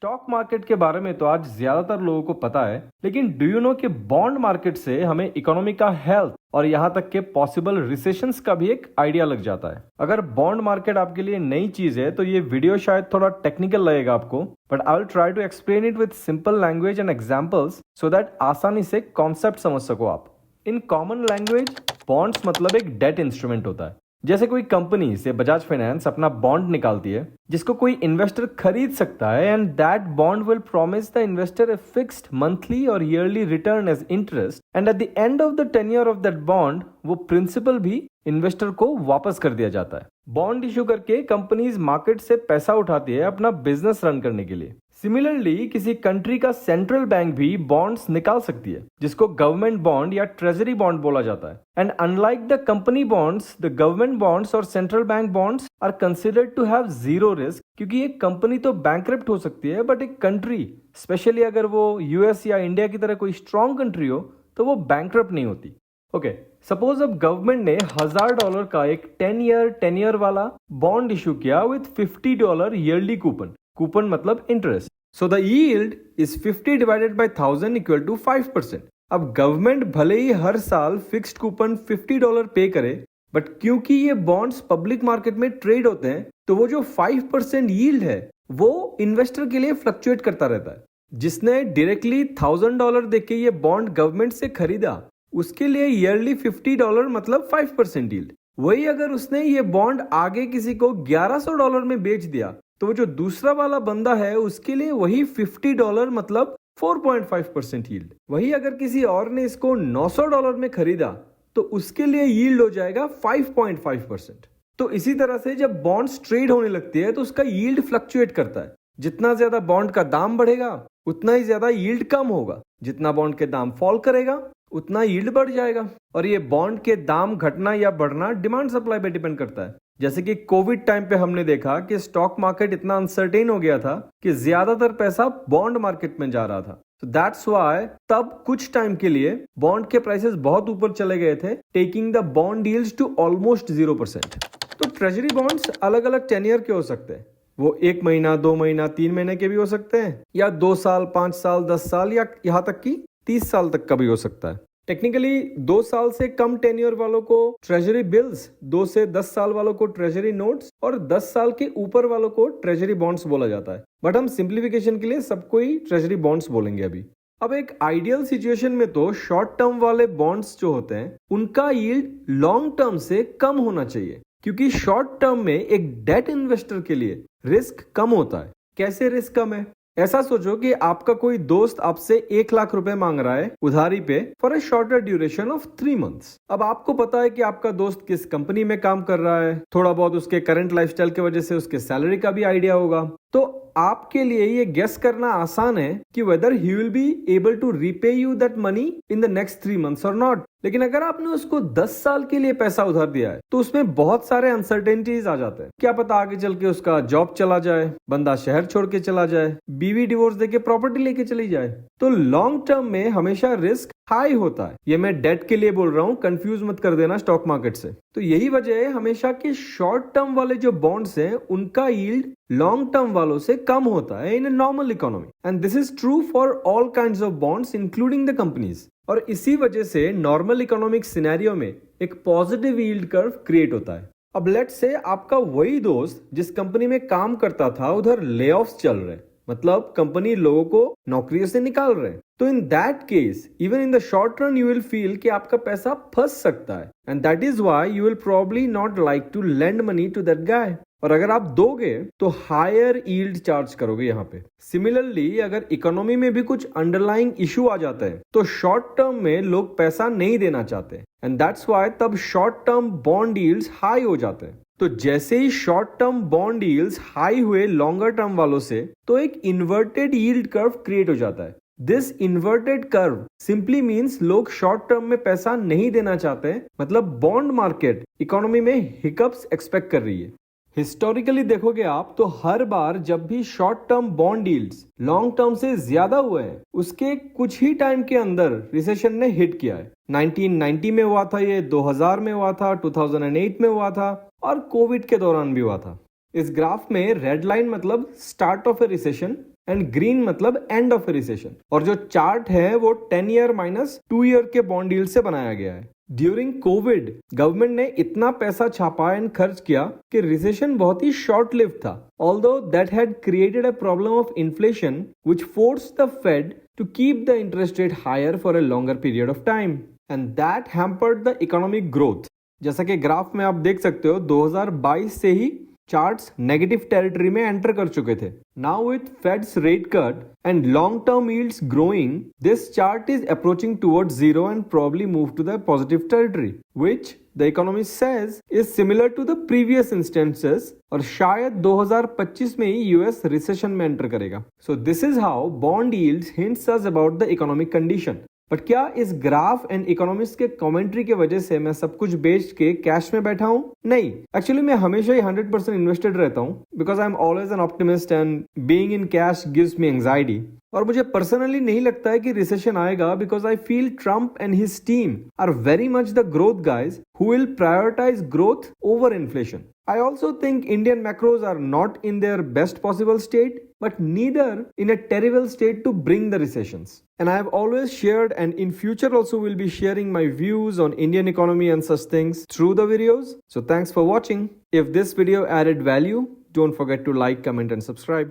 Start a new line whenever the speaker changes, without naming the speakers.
Stock market के बारे में तो आज ज्यादातर लोगों को पता है, लेकिन डू यू नो कि बॉन्ड मार्केट से हमें इकोनॉमी का हेल्थ और यहाँ तक के पॉसिबल रिसेशंस का भी एक आइडिया लग जाता है। अगर बॉन्ड मार्केट आपके लिए नई चीज है तो ये वीडियो शायद थोड़ा टेक्निकल लगेगा आपको, but I will try to explain it with simple language and examples so that आसानी से कॉन्सेप्ट समझ सको आप। इन कॉमन लैंग्वेज बॉन्ड्स मतलब एक डेट इंस्ट्रूमेंट होता है। जैसे कोई कंपनी से बजाज फाइनेंस अपना बॉन्ड निकालती है जिसको कोई इन्वेस्टर खरीद सकता है, and that bond will promise the investor a fixed monthly और yearly return as interest, and at the end of the tenure of that bond वो प्रिंसिपल भी इन्वेस्टर को वापस कर दिया जाता है। बॉन्ड इशू करके कंपनीज मार्केट से पैसा उठाती है अपना बिजनेस रन करने के लिए। सिमिलरली किसी कंट्री का सेंट्रल बैंक भी बॉन्ड्स निकाल सकती है जिसको गवर्नमेंट बॉन्ड या ट्रेजरी बॉन्ड बोला जाता है। And unlike the company bonds, the government bonds और central bank bonds are considered to have zero risk, क्योंकि एक कंपनी तो बैंकरप्ट हो सकती है बट एक कंट्री, स्पेशली अगर वो यूएस या इंडिया की तरह कोई स्ट्रॉन्ग कंट्री हो, तो वो बैंकरप्ट नहीं होती। ओके, सपोज अब गवर्नमेंट ने $1000 का एक 10 ईयर वाला बॉन्ड इशू किया विथ $50 ईयरली कूपन मतलब interest. So the yield is 50 divided by 1000 equal to 5%। अब गवर्नमेंट भले ही हर साल फिक्स्ड कूपन $50 पे करे, बट क्योंकि ये बॉन्ड्स पब्लिक मार्केट में ट्रेड होते हैं तो वो जो 5% यील्ड है वो इन्वेस्टर के लिए फ्लक्चुएट करता रहता है। जिसने डायरेक्टली $1000 देके ये बॉन्ड गवर्नमेंट से खरीदा उसके लिए ईयरली $50 मतलब 5% यील्ड। वही अगर उसने ये बॉन्ड आगे किसी को $1100 में बेच दिया तो वो जो दूसरा वाला बंदा है उसके लिए वही $50 मतलब 4.5% यील्ड। वही अगर किसी और ने इसको $900 में खरीदा तो उसके लिए यील्ड हो जाएगा 5.5%। तो इसी तरह से जब बॉन्ड्स ट्रेड होने लगती है तो उसका यील्ड फ्लक्चुएट करता है। जितना ज्यादा बॉन्ड का दाम बढ़ेगा उतना ही ज्यादा यील्ड कम होगा, जितना बॉन्ड के दाम फॉल करेगा उतना यील्ड बढ़ जाएगा। और ये बॉन्ड के दाम घटना या बढ़ना डिमांड सप्लाई पे डिपेंड करता है। जैसे कि कोविड टाइम पे हमने देखा कि स्टॉक मार्केट इतना अनसर्टेन हो गया था कि ज्यादातर पैसा बॉन्ड मार्केट में जा रहा था। तो दैट्स व्हाई तब कुछ टाइम के लिए बॉन्ड के प्राइसेस बहुत ऊपर चले गए थे, taking the bond yields to almost 0%। तो ट्रेजरी बॉन्ड्स अलग अलग टेन्योर के हो सकते हैं। वो 1 महीना, 2 महीना, 3 महीने के भी हो सकते हैं, या 2 साल, 5 साल, 10 साल, या यहाँ तक कि 30 साल तक का भी हो सकता है। टेक्निकली 2 साल से कम टेन्योर वालों को ट्रेजरी बिल्स, 2 से 10 साल वालों को ट्रेजरी नोट्स और 10 साल के ऊपर वालों को ट्रेजरी बॉन्ड्स बोला जाता है। बट हम सिंप्लीफिकेशन के लिए सबको ही ट्रेजरी बॉन्ड्स बोलेंगे अभी। अब एक आइडियल सिचुएशन में तो शॉर्ट टर्म वाले बॉन्ड्स जो होते हैं उनका यील्ड लॉन्ग टर्म से कम होना चाहिए, क्योंकि शॉर्ट टर्म में एक डेट इन्वेस्टर के लिए रिस्क कम होता है। कैसे रिस्क कम है? ऐसा सोचो कि आपका कोई दोस्त आपसे 1 लाख रुपए मांग रहा है उधारी पे for a shorter duration of 3 months. अब आपको पता है कि आपका दोस्त किस कंपनी में काम कर रहा है, थोड़ा बहुत उसके करंट लाइफस्टाइल की वजह से उसके सैलरी का भी आइडिया होगा। तो आपके लिए ये गेस करना आसान है कि whether he will be able to repay you that money in the next 3 months और नॉट। लेकिन अगर आपने उसको 10 साल के लिए पैसा उधार दिया है तो उसमें बहुत सारे अनसर्टेनिटीज आ जाते हैं। क्या पता आगे चल के उसका जॉब चला जाए, बंदा शहर छोड़ के चला जाए, बीवी डिवोर्स देके प्रॉपर्टी लेके चली जाए। तो लॉन्ग टर्म में हमेशा रिस्क हाई होता है। ये मैं डेट के लिए बोल रहा हूँ, कंफ्यूज मत कर देना स्टॉक मार्केट से। तो यही वजह है हमेशा कि शॉर्ट टर्म वाले जो बॉन्ड्स हैं उनका यील्ड लॉन्ग टर्म वालों से कम होता है in a normal economy, and this is true for all kinds of bonds including the companies. और इसी वजह से नॉर्मल इकोनॉमिक सिनेरियो में एक पॉजिटिव यील्ड कर्व क्रिएट होता है। अब लेट्स से आपका वही दोस्त जिस कंपनी में काम करता था उधर लेऑफ्स चल रहे हैं, मतलब कंपनी लोगों को नौकरियों से निकाल रहे हैं। तो in that case even in the short run you will feel कि आपका पैसा फंस सकता है, and that is why you will probably not like to lend money to that guy. और अगर आप दोगे तो हायर यील्ड चार्ज करोगे यहाँ पे। सिमिलरली अगर इकोनॉमी में भी कुछ अंडरलाइंग इशू आ जाता है तो शॉर्ट टर्म में लोग पैसा नहीं देना चाहते, एंड दैट्स व्हाई तब short term bond yields high हो जाते हैं। तो जैसे ही short term bond yields high हुए लॉन्गर टर्म वालों से, तो एक इन्वर्टेड यील्ड कर्व क्रिएट हो जाता है। This inverted curve simply means लोग शॉर्ट टर्म में पैसा नहीं देना चाहते, मतलब बॉन्ड मार्केट इकोनॉमी में हिकअप्स एक्सपेक्ट कर रही है। हिस्टोरिकली देखोगे आप तो हर बार जब भी short term bond yields long term से ज्यादा हुए हैं उसके कुछ ही टाइम के अंदर रिसेशन ने हिट किया है। 1990 में हुआ था, ये 2000 में हुआ था, 2008 में हुआ था और कोविड के दौरान भी हुआ था। इस ग्राफ में रेड लाइन मतलब start of A recession and green मतलब एंड ऑफ ए रिसेशन। और जो चार्ट है वो 10 ईयर माइनस 2 ईयर के बॉन्ड यील्ड से बनाया गया है। ड्यूरिंग कोविड गवर्नमेंट ने इतना पैसा छापा एंड खर्च किया कि रिसेशन बहुत ही शॉर्ट लिव था, although that had created a problem of inflation which forced the Fed to keep the interest rate higher for a longer period of time and that hampered the economic growth. जैसा कि graph में आप देख सकते हो 2022 से ही charts negative territory में एंटर कर चुके थे। Now with Fed's rate cut and long term yields growing, this chart is approaching towards zero and probably move to the positive territory, which the economist says is similar to the previous instances, और शायद 2025 में ही US recession में enter करेगा। So this is how bond yields hints us about the economic condition. But क्या इस graph and economist के commentary की वजह से मैं सब कुछ बेच के कैश में बैठा हूं? नहीं, एक्चुअली मैं हमेशा ही 100% इन्वेस्टेड रहता हूं because I am always an optimist and being in cash gives me anxiety. और मुझे पर्सनली नहीं लगता है कि रिसेशन आएगा because I feel Trump and his team are very much the growth guys who will prioritize growth over inflation. I also think Indian macros are not in their best possible state, but neither in a terrible state to bring the recessions. And I have always shared and in future also will be sharing my views on Indian economy and such things through the videos. So thanks for watching. If this video added value, don't forget to like, comment and subscribe.